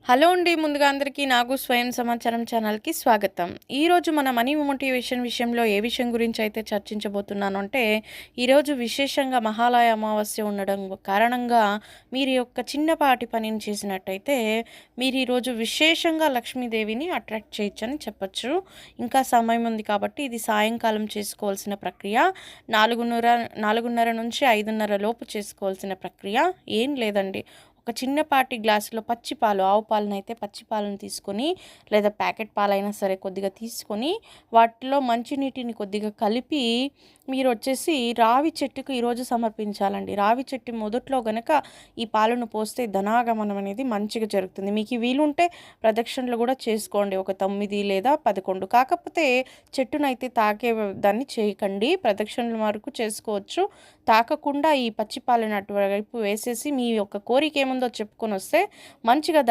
Hello అండి. ముందుగా అందరికీ నాగు స్వయం సమాచారం ఛానల్‌కి స్వాగతం. ఈరోజు మన మనీ మోటివేషన్ విషయంలో ఏ విషయం గురించి అయితే చర్చించబోతున్నాను అంటే, ఈరోజు విశేషంగా మహాలయ అమావాస్య ఉండడం కారణంగా మీరు యొక్క చిన్నపాటి పనిని చేసినట్టయితే, మీరు ఈరోజు విశేషంగా లక్ష్మీదేవిని అట్రాక్ట్ చేయొచ్చని చెప్పొచ్చు. ఇంకా సమయం ఉంది కాబట్టి ఇది సాయంకాలం చేసుకోవాల్సిన ప్రక్రియ. 4:30 నుంచి 5:30 లోపు చేసుకోవాల్సిన ప్రక్రియ. ఏం లేదండి. ఒక చిన్నపాటి గ్లాసులో పచ్చి పాలు, ఆవు పాలనైతే పచ్చి పాలను తీసుకొని, లేదా ప్యాకెట్ పాలైనా సరే కొద్దిగా తీసుకొని, వాటిలో మంచినీటిని కొద్దిగా కలిపి మీరొచ్చేసి రావి చెట్టుకు ఈరోజు సమర్పించాలండి. రావి చెట్టు మొదట్లో గనక ఈ పాలను పోస్తే ధనాగమనం అనేది మంచిగా జరుగుతుంది. మీకు వీలుంటే ప్రదక్షిణలు కూడా చేసుకోండి. ఒక 9 లేదా 11. కాకపోతే చెట్టునైతే తాకే దాన్ని చేయకండి. ప్రదక్షిణల వరకు చేసుకోవచ్చు. తాకకుండా ఈ పచ్చి పాలను అటువైపు వేసేసి మీ యొక్క కోరిక ఏముందో చెప్పుకొనొస్తే మంచిగా